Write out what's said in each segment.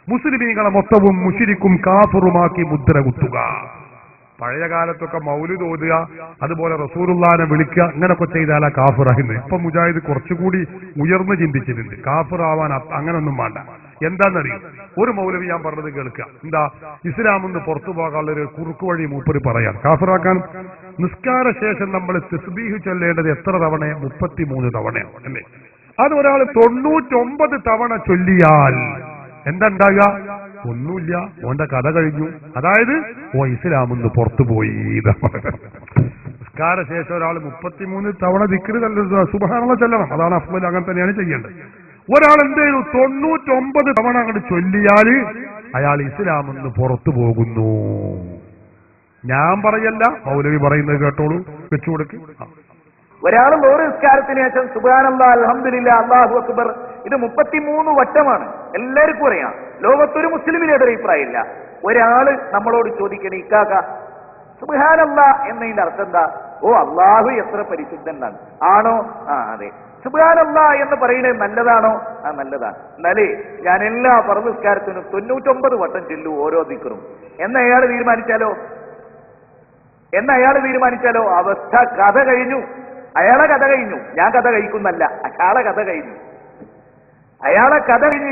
മുസ്ലിമീങ്ങളെ മൊത്തവും മുശ്രിക്കും കാഫിറുമാക്കി മുദ്ര കുത്തുക. പഴയ കാലത്തൊക്കെ മൗലിദ് ഓതുക, അതുപോലെ റസൂലുള്ളാഹിനെ വിളിക്കുക, ഇങ്ങനൊക്കെ ചെയ്താലാ കാഫിറാകുന്നത്. ഇപ്പൊ മുജാഹിദ് കുറച്ചുകൂടി ഉയർന്നു ചിന്തിച്ചിട്ടുണ്ട്. കാഫിറാവാൻ അങ്ങനൊന്നും വേണ്ട. എന്താണെന്നറിയും, ഒരു മൗലവി ഞാൻ പറഞ്ഞത് കേൾക്കുക. എന്താ, ഇസ്ലാമെന്ന് പുറത്തു പോകാനുള്ളൊരു കുറുക്കു വഴി മൂപ്പര് പറയാം കാഫിറാക്കാൻ. നിസ്കാര ശേഷം നമ്മൾ തസ്ബീഹ് ചൊല്ലേണ്ടത് എത്ര തവണ? 33 തവണയാണ് അല്ലേ? അത് ഒരാൾ 99 തവണ ചൊല്ലിയാൽ എന്താ ഉണ്ടാകുക? ഒന്നുമില്ല, ഓന്റെ കഥ കഴിഞ്ഞു. അതായത് ഓ ഇസ്ലാമെന്ന് പുറത്തു പോയി. നിസ്കാര ശേഷം ഒരാൾ 33 തവണ ദിക്ർ സുബ്ഹാനല്ലാഹ് ചൊല്ലണം. അതാണ് അഫ്ളൽ, അങ്ങനെ തന്നെയാണ് ചെയ്യേണ്ടത്. ഒരാൾ എന്ത് ചെയ്തു? 99 തവണ അങ്ങോട്ട് ചൊല്ലിയാൽ അയാൾ ഇസ്ലാമെന്ന് പുറത്തു പോകുന്നു. ഞാൻ പറയല്ല, മൗലവി പറയുന്നത് കേട്ടോളൂ, വെച്ചുകൊടുക്ക്. ഒരാൾ ലോറി നിസ്കാരത്തിന് ശേഷം സുബ്ഹാനല്ലാഹ്, അൽഹംദുലില്ലാഹ്, അല്ലാഹു അക്ബർ ഇത് 33 വട്ടമാണ്. എല്ലാവർക്കും അറിയാം. ലോകത്തൊരു മുസ്ലിമിന് എതിരെ അഭിപ്രായമില്ല. ഒരാള് നമ്മളോട് ചോദിക്കണേ, ഇക്കാക്ക സുബ്ഹാനല്ലാഹ് എന്നതിന്റെ അർത്ഥം എന്താ? ഓ അല്ലാഹു എത്ര പരിശുദ്ധനാണ്. ആണോ? ആ അതെ. സുബ്ഹാനല്ലാഹ് എന്ന് പറയുന്നത് നല്ലതാണോ? ആ നല്ലതാണ്. എന്നാലേ ഞാൻ എല്ലാ ഫർദ് നിസ്കാരത്തിനും 99 വട്ടം ചൊല്ലൂ ഓരോ ദിക്റും എന്ന് അയാൾ തീരുമാനിച്ചാലോ അവസ്ഥ കഥ കഴിഞ്ഞു. അയാളെ കഥ കഴിഞ്ഞു. ഞാൻ കഥ കഴിക്കുന്നല്ല, അയാളെ കഥ കഴിഞ്ഞു.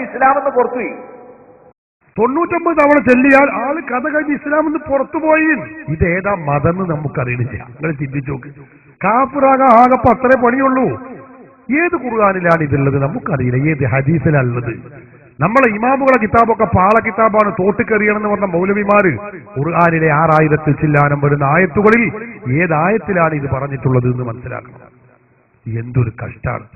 ഇസ്ലാമെന്ന് പുറത്തുപോയി. 99 തവണ ചൊല്ലിയാൽ ആള് കഥ കഴിഞ്ഞ് ഇസ്ലാമെന്ന് പുറത്തുപോയി. ഇതേതാ മതം എന്ന് നമുക്കറിയണില്ല. നിങ്ങൾ ചിന്തിച്ചു നോക്ക്. കാഫിറാകാൻ ആകപ്പോ അത്രേ പണിയുള്ളൂ. ഏത് ഖുർആനിലാണ് ഇതുള്ളത് നമുക്കറിയില്ല, ഏത് ഹദീസിലുള്ളത്. നമ്മളെ ഇമാമുകളെ കിതാബൊക്കെ പാള കിതാബാണ്, തോട്ടിക്കെറിയണമെന്ന് പറഞ്ഞ മൗലവിമാര് ഖുർആനിലെ 6000 ചില്ലാനം വരുന്ന ആയത്തുകളിൽ ഏതായത്തിലാണ് ഇത് പറഞ്ഞിട്ടുള്ളത് എന്ന് മനസ്സിലാക്കണം. എന്തൊരു കഷ്ടാണ്.